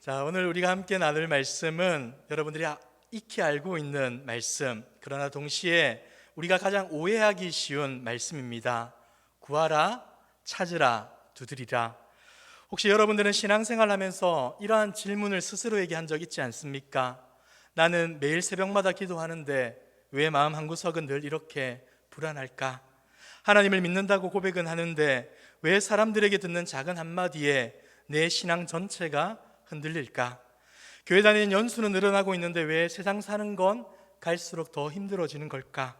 자, 오늘 우리가 함께 나눌 말씀은 여러분들이 익히 알고 있는 말씀, 그러나 동시에 우리가 가장 오해하기 쉬운 말씀입니다. 구하라, 찾으라, 두드리라. 혹시 여러분들은 신앙생활 하면서 이러한 질문을 스스로에게 한 적 있지 않습니까? 나는 매일 새벽마다 기도하는데 왜 마음 한구석은 늘 이렇게 불안할까? 하나님을 믿는다고 고백은 하는데 왜 사람들에게 듣는 작은 한마디에 내 신앙 전체가 흔들릴까? 교회 다니는 연수는 늘어나고 있는데 왜 세상 사는 건 갈수록 더 힘들어지는 걸까?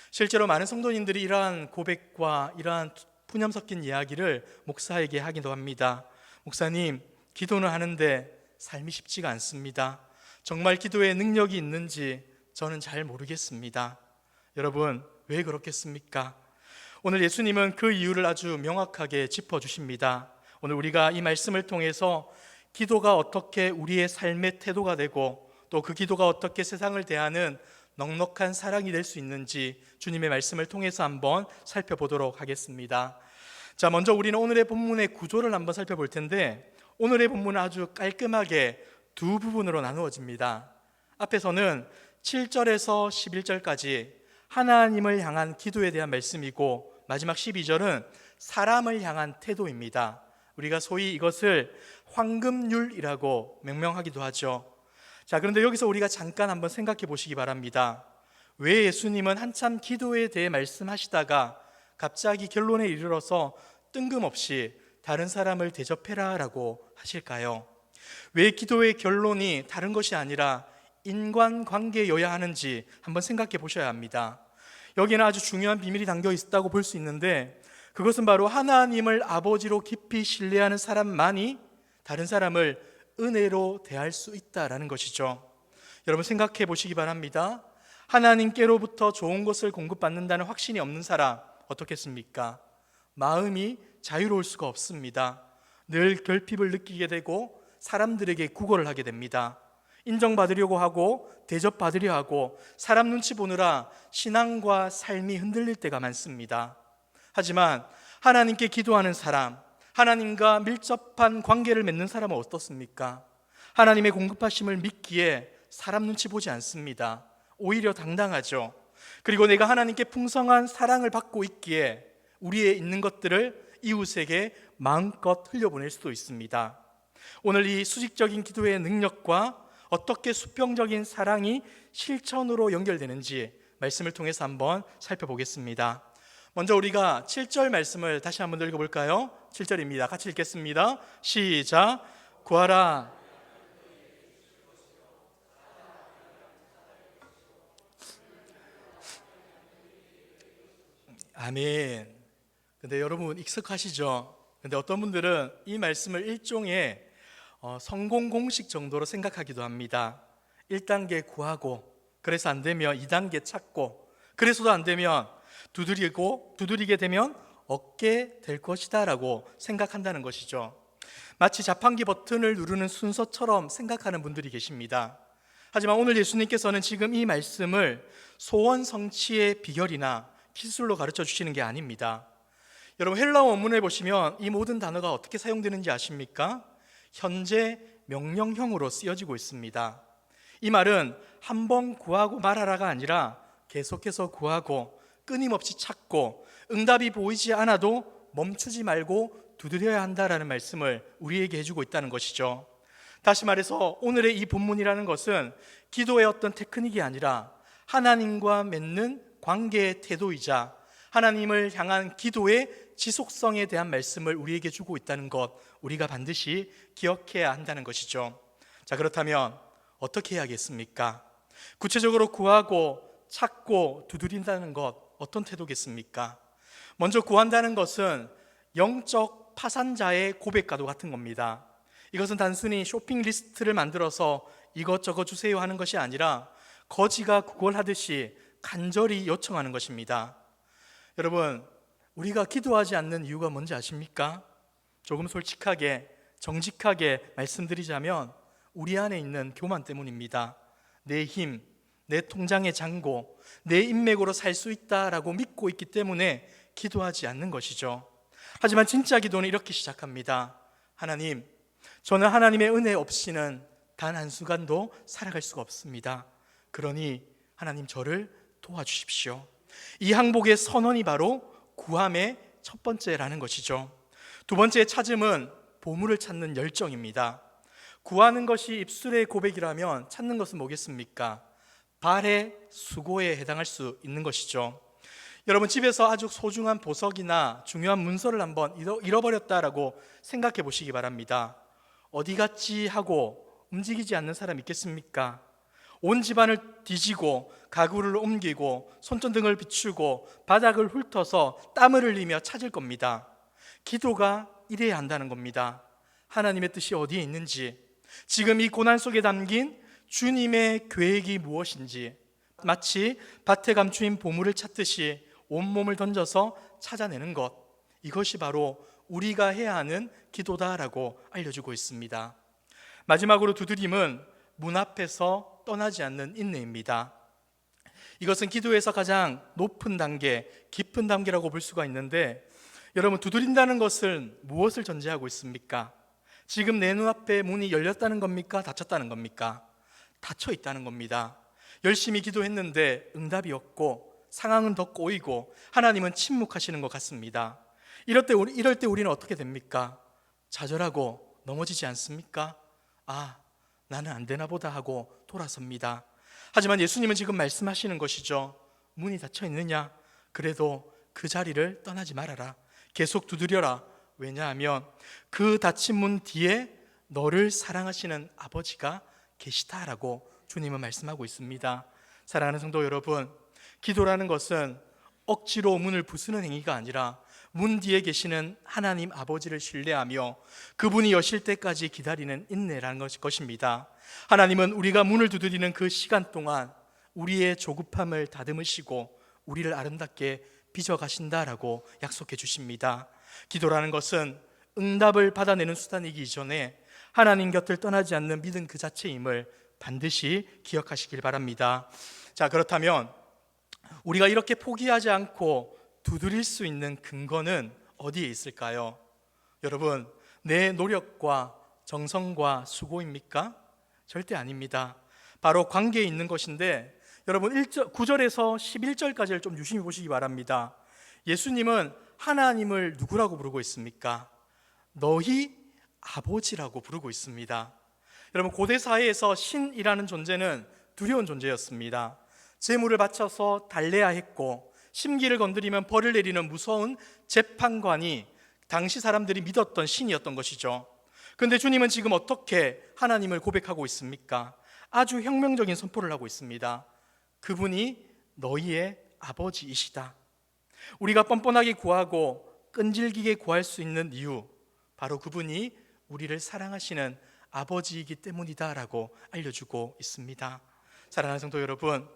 실제로 많은 성도님들이 이러한 고백과 이러한 푸념 섞인 이야기를 목사에게 하기도 합니다. 목사님, 기도는 하는데 삶이 쉽지가 않습니다. 정말 기도에 능력이 있는지 저는 잘 모르겠습니다. 여러분, 왜 그렇겠습니까? 오늘 예수님은 그 이유를 아주 명확하게 짚어주십니다. 오늘 우리가 이 말씀을 통해서 기도가 어떻게 우리의 삶의 태도가 되고 또 그 기도가 어떻게 세상을 대하는 넉넉한 사랑이 될 수 있는지 주님의 말씀을 통해서 한번 살펴보도록 하겠습니다. 자, 먼저 우리는 오늘의 본문의 구조를 한번 살펴볼 텐데 오늘의 본문은 아주 깔끔하게 두 부분으로 나누어집니다. 앞에서는 7절에서 11절까지 하나님을 향한 기도에 대한 말씀이고 마지막 12절은 사람을 향한 태도입니다. 우리가 소위 이것을 황금률이라고 명명하기도 하죠. 자, 그런데 여기서 우리가 잠깐 한번 생각해 보시기 바랍니다. 왜 예수님은 한참 기도에 대해 말씀하시다가 갑자기 결론에 이르러서 뜬금없이 다른 사람을 대접해라 라고 하실까요? 왜 기도의 결론이 다른 것이 아니라 인간관계여야 하는지 한번 생각해 보셔야 합니다. 여기는 아주 중요한 비밀이 담겨 있다고 볼 수 있는데 그것은 바로 하나님을 아버지로 깊이 신뢰하는 사람만이 다른 사람을 은혜로 대할 수 있다라는 것이죠. 여러분 생각해 보시기 바랍니다. 하나님께로부터 좋은 것을 공급받는다는 확신이 없는 사람 어떻겠습니까? 마음이 자유로울 수가 없습니다. 늘 결핍을 느끼게 되고 사람들에게 구걸을 하게 됩니다. 인정받으려고 하고 대접받으려 하고 사람 눈치 보느라 신앙과 삶이 흔들릴 때가 많습니다. 하지만 하나님께 기도하는 사람, 하나님과 밀접한 관계를 맺는 사람은 어떻습니까? 하나님의 공급하심을 믿기에 사람 눈치 보지 않습니다. 오히려 당당하죠. 그리고 내가 하나님께 풍성한 사랑을 받고 있기에 우리의 있는 것들을 이웃에게 마음껏 흘려보낼 수도 있습니다. 오늘 이 수직적인 기도의 능력과 어떻게 수평적인 사랑이 실천으로 연결되는지 말씀을 통해서 한번 살펴보겠습니다. 먼저 우리가 7절 말씀을 다시 한번 읽어볼까요? 7절입니다. 같이 읽겠습니다. 시작. 구하라. 아멘. 근데 여러분 익숙하시죠? 근데 어떤 분들은 이 말씀을 일종의 성공 공식 정도로 생각하기도 합니다. 1단계 구하고 그래서 안 되면 2단계 찾고 그래서도 안 되면 두드리게 되면 얻게 될 것이다 라고 생각한다는 것이죠. 마치 자판기 버튼을 누르는 순서처럼 생각하는 분들이 계십니다. 하지만 오늘 예수님께서는 지금 이 말씀을 소원 성취의 비결이나 기술로 가르쳐 주시는 게 아닙니다. 여러분 헬라어 원문에 보시면 이 모든 단어가 어떻게 사용되는지 아십니까? 현재 명령형으로 쓰여지고 있습니다. 이 말은 한 번 구하고 말하라가 아니라 계속해서 구하고 끊임없이 찾고 응답이 보이지 않아도 멈추지 말고 두드려야 한다라는 말씀을 우리에게 해주고 있다는 것이죠. 다시 말해서 오늘의 이 본문이라는 것은 기도의 어떤 테크닉이 아니라 하나님과 맺는 관계의 태도이자 하나님을 향한 기도의 지속성에 대한 말씀을 우리에게 주고 있다는 것, 우리가 반드시 기억해야 한다는 것이죠. 자, 그렇다면 어떻게 해야겠습니까? 구체적으로 구하고 찾고 두드린다는 것 어떤 태도겠습니까? 먼저 구한다는 것은 영적 파산자의 고백과도 같은 겁니다. 이것은 단순히 쇼핑 리스트를 만들어서 이것저것 주세요 하는 것이 아니라 거지가 구걸하듯이 간절히 요청하는 것입니다. 여러분, 우리가 기도하지 않는 이유가 뭔지 아십니까? 조금 솔직하게 정직하게 말씀드리자면 우리 안에 있는 교만 때문입니다. 내 힘, 내 통장의 잔고, 내 인맥으로 살 수 있다라고 믿고 있기 때문에 기도하지 않는 것이죠. 하지만 진짜 기도는 이렇게 시작합니다. 하나님, 저는 하나님의 은혜 없이는 단 한순간도 살아갈 수가 없습니다. 그러니 하나님 저를 도와주십시오. 이 항복의 선언이 바로 구함의 첫 번째라는 것이죠. 두 번째 찾음은 보물을 찾는 열정입니다. 구하는 것이 입술의 고백이라면 찾는 것은 뭐겠습니까? 발의 수고에 해당할 수 있는 것이죠. 여러분, 집에서 아주 소중한 보석이나 중요한 문서를 한번 잃어버렸다라고 생각해 보시기 바랍니다. 어디 갔지 하고 움직이지 않는 사람 있겠습니까? 온 집안을 뒤지고 가구를 옮기고 손전등을 비추고 바닥을 훑어서 땀을 흘리며 찾을 겁니다. 기도가 이래야 한다는 겁니다. 하나님의 뜻이 어디에 있는지, 지금 이 고난 속에 담긴 주님의 계획이 무엇인지, 마치 밭에 감추인 보물을 찾듯이 온몸을 던져서 찾아내는 것, 이것이 바로 우리가 해야 하는 기도다라고 알려주고 있습니다. 마지막으로 두드림은 문 앞에서 떠나지 않는 인내입니다. 이것은 기도에서 가장 높은 단계, 깊은 단계라고 볼 수가 있는데, 여러분, 두드린다는 것은 무엇을 전제하고 있습니까? 지금 내 눈앞에 문이 열렸다는 겁니까? 닫혔다는 겁니까? 닫혀 있다는 겁니다. 열심히 기도했는데 응답이 없고 상황은 더 꼬이고 하나님은 침묵하시는 것 같습니다. 이럴 때 우리는 어떻게 됩니까? 좌절하고 넘어지지 않습니까? 아, 나는 안 되나 보다 하고 돌아섭니다. 하지만 예수님은 지금 말씀하시는 것이죠. 문이 닫혀 있느냐? 그래도 그 자리를 떠나지 말아라. 계속 두드려라. 왜냐하면 그 닫힌 문 뒤에 너를 사랑하시는 아버지가 계시다라고 주님은 말씀하고 있습니다. 사랑하는 성도 여러분, 기도라는 것은 억지로 문을 부수는 행위가 아니라 문 뒤에 계시는 하나님 아버지를 신뢰하며 그분이 여실 때까지 기다리는 인내라는 것입니다. 하나님은 우리가 문을 두드리는 그 시간 동안 우리의 조급함을 다듬으시고 우리를 아름답게 빚어가신다라고 약속해 주십니다. 기도라는 것은 응답을 받아내는 수단이기 이전에 하나님 곁을 떠나지 않는 믿음 그 자체임을 반드시 기억하시길 바랍니다. 자, 그렇다면 우리가 이렇게 포기하지 않고 두드릴 수 있는 근거는 어디에 있을까요? 여러분, 내 노력과 정성과 수고입니까? 절대 아닙니다. 바로 관계에 있는 것인데, 여러분 9절에서 11절까지를 좀 유심히 보시기 바랍니다. 예수님은 하나님을 누구라고 부르고 있습니까? 너희 아버지라고 부르고 있습니다. 여러분, 고대 사회에서 신이라는 존재는 두려운 존재였습니다. 재물을 바쳐서 달래야 했고 심기를 건드리면 벌을 내리는 무서운 재판관이 당시 사람들이 믿었던 신이었던 것이죠. 그런데 주님은 지금 어떻게 하나님을 고백하고 있습니까? 아주 혁명적인 선포를 하고 있습니다. 그분이 너희의 아버지이시다. 우리가 뻔뻔하게 구하고 끈질기게 구할 수 있는 이유, 바로 그분이 우리를 사랑하시는 아버지이기 때문이다라고 알려주고 있습니다. 사랑하는 성도 여러분,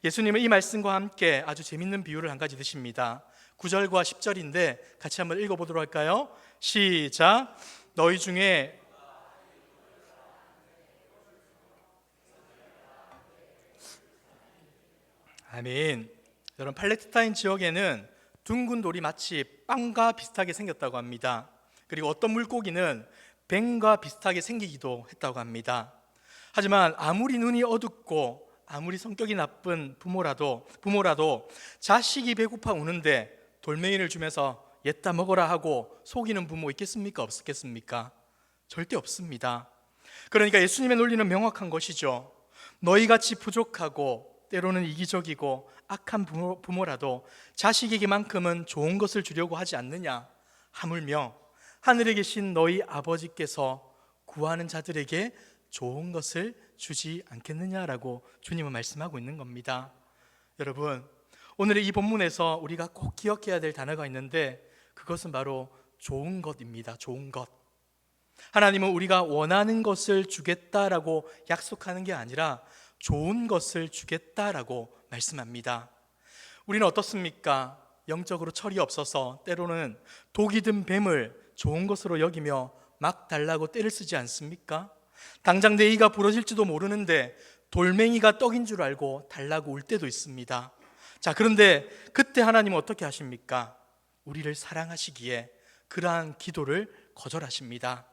예수님은 이 말씀과 함께 아주 재밌는 비유를 한 가지 드십니다. 9절과 10절인데 같이 한번 읽어보도록 할까요? 시작. 너희 중에 아멘. 여러분, 팔레스타인 지역에는 둥근 돌이 마치 빵과 비슷하게 생겼다고 합니다. 그리고 어떤 물고기는 뱀과 비슷하게 생기기도 했다고 합니다. 하지만 아무리 눈이 어둡고 아무리 성격이 나쁜 부모라도 자식이 배고파 우는데 돌멩이를 주면서 얘따 먹어라 하고 속이는 부모 있겠습니까? 없겠습니까? 절대 없습니다. 그러니까 예수님의 논리는 명확한 것이죠. 너희같이 부족하고 때로는 이기적이고 악한 부모라도 자식에게만큼은 좋은 것을 주려고 하지 않느냐? 하물며 하늘에 계신 너희 아버지께서 구하는 자들에게 좋은 것을 주지 않겠느냐라고 주님은 말씀하고 있는 겁니다. 여러분, 오늘의 이 본문에서 우리가 꼭 기억해야 될 단어가 있는데 그것은 바로 좋은 것입니다. 좋은 것. 하나님은 우리가 원하는 것을 주겠다라고 약속하는 게 아니라 좋은 것을 주겠다라고 말씀합니다. 우리는 어떻습니까? 영적으로 철이 없어서 때로는 독이 든 뱀을 좋은 것으로 여기며 막 달라고 떼를 쓰지 않습니까? 당장 내 이가 부러질지도 모르는데 돌멩이가 떡인 줄 알고 달라고 올 때도 있습니다. 자, 그런데 그때 하나님은 어떻게 하십니까? 우리를 사랑하시기에 그러한 기도를 거절하십니다.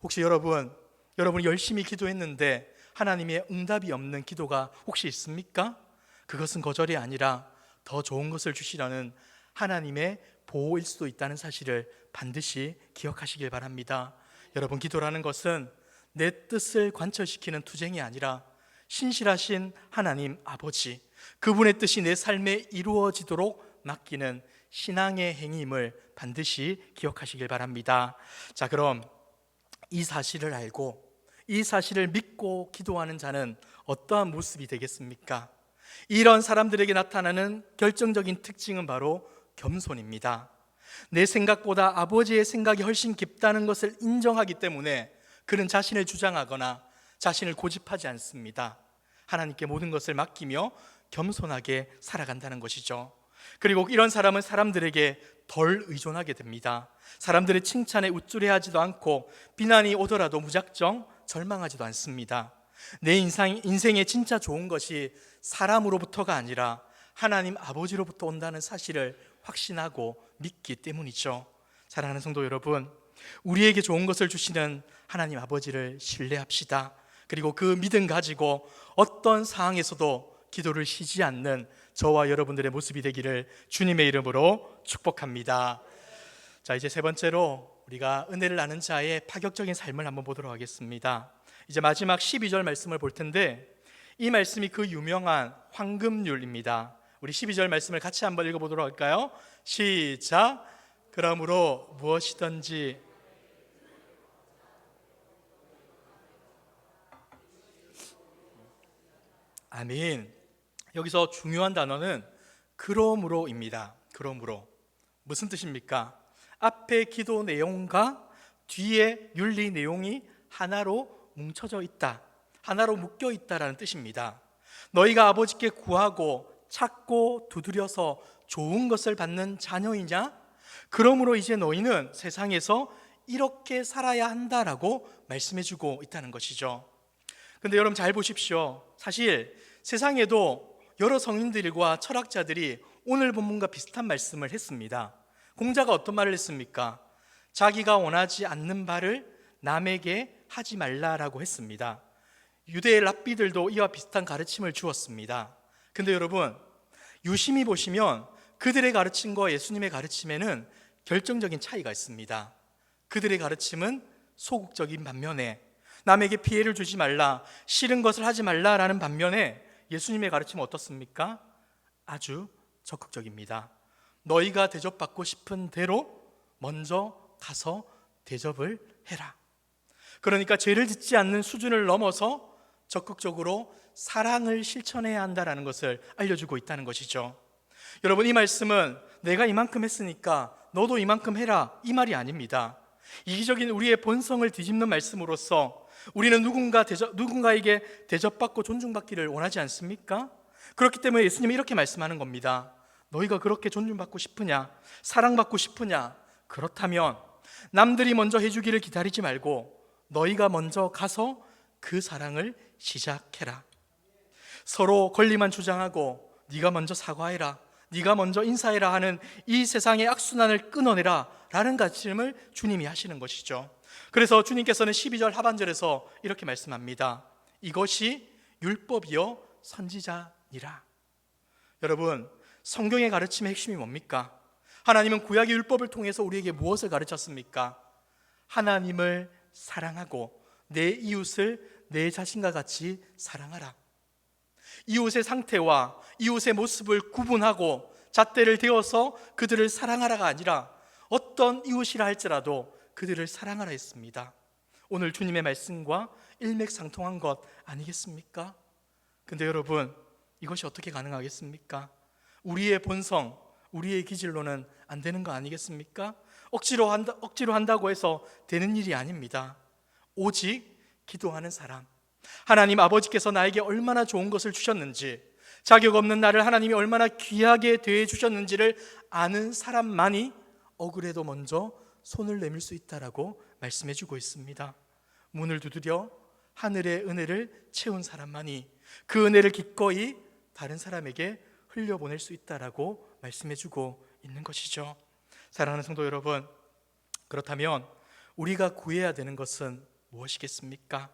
혹시 여러분이 열심히 기도했는데 하나님의 응답이 없는 기도가 혹시 있습니까? 그것은 거절이 아니라 더 좋은 것을 주시려는 하나님의 보호일 수도 있다는 사실을 반드시 기억하시길 바랍니다. 여러분, 기도라는 것은 내 뜻을 관철시키는 투쟁이 아니라 신실하신 하나님 아버지, 그분의 뜻이 내 삶에 이루어지도록 맡기는 신앙의 행위임을 반드시 기억하시길 바랍니다. 자, 그럼 이 사실을 알고 이 사실을 믿고 기도하는 자는 어떠한 모습이 되겠습니까? 이런 사람들에게 나타나는 결정적인 특징은 바로 겸손입니다. 내 생각보다 아버지의 생각이 훨씬 깊다는 것을 인정하기 때문에 그는 자신을 주장하거나 자신을 고집하지 않습니다. 하나님께 모든 것을 맡기며 겸손하게 살아간다는 것이죠. 그리고 이런 사람은 사람들에게 덜 의존하게 됩니다. 사람들의 칭찬에 우쭐해하지도 않고 비난이 오더라도 무작정 절망하지도 않습니다. 내 인생에 진짜 좋은 것이 사람으로부터가 아니라 하나님 아버지로부터 온다는 사실을 확신하고 믿기 때문이죠. 사랑하는 성도 여러분, 우리에게 좋은 것을 주시는 하나님 아버지를 신뢰합시다. 그리고 그 믿음 가지고 어떤 상황에서도 기도를 쉬지 않는 저와 여러분들의 모습이 되기를 주님의 이름으로 축복합니다. 자, 이제 세 번째로 우리가 은혜를 나눈 자의 파격적인 삶을 한번 보도록 하겠습니다. 이제 마지막 12절 말씀을 볼 텐데, 이 말씀이 그 유명한 황금률입니다. 우리 12절 말씀을 같이 한번 읽어보도록 할까요? 시작. 그러므로 무엇이든지 아멘. 여기서 중요한 단어는 그러므로입니다. 그러므로 무슨 뜻입니까? 앞에 기도 내용과 뒤에 윤리 내용이 하나로 뭉쳐져 있다, 하나로 묶여 있다라는 뜻입니다. 너희가 아버지께 구하고 찾고 두드려서 좋은 것을 받는 자녀이냐? 그러므로 이제 너희는 세상에서 이렇게 살아야 한다라고 말씀해주고 있다는 것이죠. 근데 여러분 잘 보십시오. 사실 세상에도 여러 성인들과 철학자들이 오늘 본문과 비슷한 말씀을 했습니다. 공자가 어떤 말을 했습니까? 자기가 원하지 않는 바를 남에게 하지 말라라고 했습니다. 유대의 랍비들도 이와 비슷한 가르침을 주었습니다. 근데 여러분, 유심히 보시면 그들의 가르침과 예수님의 가르침에는 결정적인 차이가 있습니다. 그들의 가르침은 소극적인 반면에, 남에게 피해를 주지 말라, 싫은 것을 하지 말라라는 반면에 예수님의 가르침은 어떻습니까? 아주 적극적입니다. 너희가 대접받고 싶은 대로 먼저 가서 대접을 해라. 그러니까 죄를 짓지 않는 수준을 넘어서 적극적으로 사랑을 실천해야 한다는 것을 알려주고 있다는 것이죠. 여러분, 이 말씀은 내가 이만큼 했으니까 너도 이만큼 해라, 이 말이 아닙니다. 이기적인 우리의 본성을 뒤집는 말씀으로서 우리는 누군가에게 대접받고 존중받기를 원하지 않습니까? 그렇기 때문에 예수님이 이렇게 말씀하는 겁니다. 너희가 그렇게 존중받고 싶으냐? 사랑받고 싶으냐? 그렇다면 남들이 먼저 해주기를 기다리지 말고 너희가 먼저 가서 그 사랑을 시작해라. 서로 권리만 주장하고 네가 먼저 사과해라, 네가 먼저 인사해라 하는 이 세상의 악순환을 끊어내라 라는 가르침을 주님이 하시는 것이죠. 그래서 주님께서는 12절 하반절에서 이렇게 말씀합니다. 이것이 율법이요 선지자니라. 여러분, 성경의 가르침의 핵심이 뭡니까? 하나님은 구약의 율법을 통해서 우리에게 무엇을 가르쳤습니까? 하나님을 사랑하고 내 이웃을 내 자신과 같이 사랑하라. 이웃의 상태와 이웃의 모습을 구분하고 잣대를 대어서 그들을 사랑하라가 아니라 어떤 이웃이라 할지라도 그들을 사랑하라 했습니다. 오늘 주님의 말씀과 일맥상통한 것 아니겠습니까? 근데 여러분, 이것이 어떻게 가능하겠습니까? 우리의 본성, 우리의 기질로는 안 되는 거 아니겠습니까? 억지로 한다고 해서 되는 일이 아닙니다. 오직 기도하는 사람, 하나님 아버지께서 나에게 얼마나 좋은 것을 주셨는지, 자격 없는 나를 하나님이 얼마나 귀하게 대해 주셨는지를 아는 사람만이 억울해도 먼저 손을 내밀 수 있다라고 말씀해 주고 있습니다. 문을 두드려 하늘의 은혜를 채운 사람만이 그 은혜를 기꺼이 다른 사람에게 흘려보낼 수 있다라고 말씀해 주고 있는 것이죠. 사랑하는 성도 여러분, 그렇다면 우리가 구해야 되는 것은 무엇이겠습니까?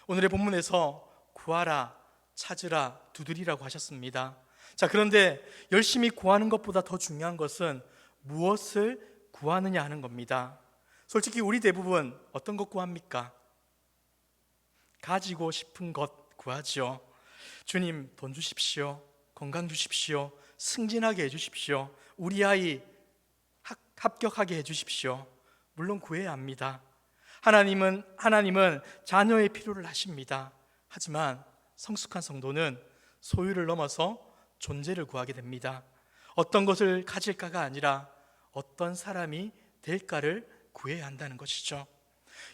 오늘의 본문에서 구하라, 찾으라, 두드리라고 하셨습니다. 자, 그런데 열심히 구하는 것보다 더 중요한 것은 무엇을 구하느냐 하는 겁니다. 솔직히 우리 대부분 어떤 것 구합니까? 가지고 싶은 것 구하죠. 주님, 돈 주십시오. 건강 주십시오. 승진하게 해주십시오. 우리 아이 합격하게 해주십시오. 물론 구해야 합니다. 하나님은 자녀의 필요를 아십니다. 하지만 성숙한 성도는 소유를 넘어서 존재를 구하게 됩니다. 어떤 것을 가질까가 아니라 어떤 사람이 될까를 구해야 한다는 것이죠.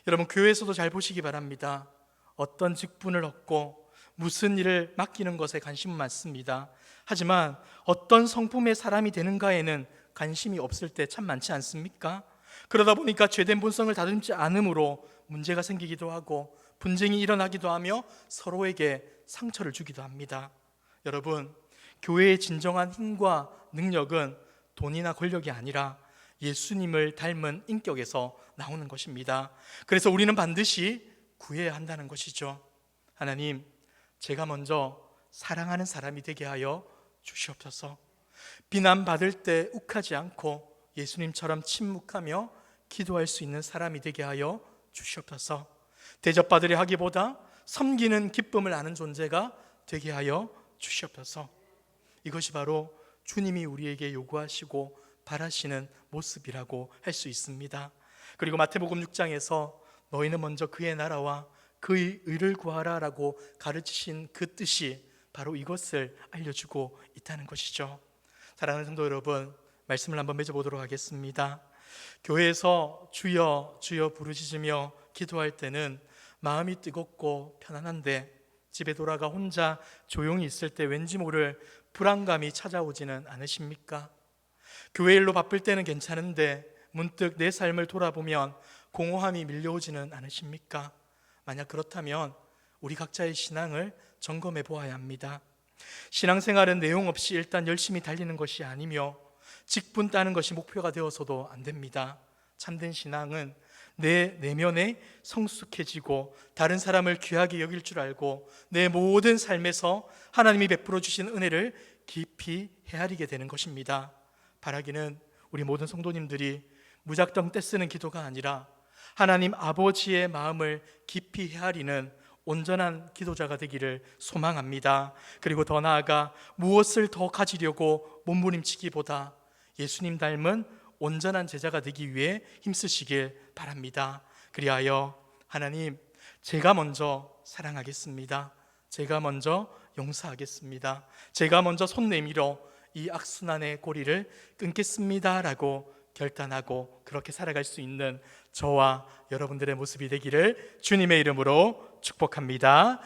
여러분, 교회에서도 잘 보시기 바랍니다. 어떤 직분을 얻고 무슨 일을 맡기는 것에 관심은 많습니다. 하지만 어떤 성품의 사람이 되는가에는 관심이 없을 때 참 많지 않습니까? 그러다 보니까 죄된 본성을 다듬지 않으므로 문제가 생기기도 하고 분쟁이 일어나기도 하며 서로에게 상처를 주기도 합니다. 여러분, 교회의 진정한 힘과 능력은 돈이나 권력이 아니라 예수님을 닮은 인격에서 나오는 것입니다. 그래서 우리는 반드시 구해야 한다는 것이죠. 하나님, 제가 먼저 사랑하는 사람이 되게 하여 주시옵소서. 비난받을 때 욱하지 않고 예수님처럼 침묵하며 기도할 수 있는 사람이 되게 하여 주시옵소서. 대접받으려 하기보다 섬기는 기쁨을 아는 존재가 되게 하여 주시옵소서. 이것이 바로 주님이 우리에게 요구하시고 바라시는 모습이라고 할 수 있습니다. 그리고 마태복음 6장에서 너희는 먼저 그의 나라와 그의 의를 구하라 라고 가르치신 그 뜻이 바로 이것을 알려주고 있다는 것이죠. 사랑하는 성도 여러분, 말씀을 한번 맺어보도록 하겠습니다. 교회에서 주여 주여 부르짖으며 기도할 때는 마음이 뜨겁고 편안한데 집에 돌아가 혼자 조용히 있을 때 왠지 모를 불안감이 찾아오지는 않으십니까? 교회 일로 바쁠 때는 괜찮은데 문득 내 삶을 돌아보면 공허함이 밀려오지는 않으십니까? 만약 그렇다면 우리 각자의 신앙을 점검해 보아야 합니다. 신앙생활은 내용 없이 일단 열심히 달리는 것이 아니며 직분 따는 것이 목표가 되어서도 안 됩니다. 참된 신앙은 내 내면에 성숙해지고 다른 사람을 귀하게 여길 줄 알고 내 모든 삶에서 하나님이 베풀어 주신 은혜를 깊이 헤아리게 되는 것입니다. 바라기는 우리 모든 성도님들이 무작정 떼쓰는 기도가 아니라 하나님 아버지의 마음을 깊이 헤아리는 온전한 기도자가 되기를 소망합니다. 그리고 더 나아가 무엇을 더 가지려고 몸부림치기보다 예수님 닮은 온전한 제자가 되기 위해 힘쓰시길 바랍니다. 그리하여 하나님, 제가 먼저 사랑하겠습니다. 제가 먼저 용서하겠습니다. 제가 먼저 손 내밀어 이 악순환의 고리를 끊겠습니다 라고 결단하고 그렇게 살아갈 수 있는 저와 여러분들의 모습이 되기를 주님의 이름으로 축복합니다.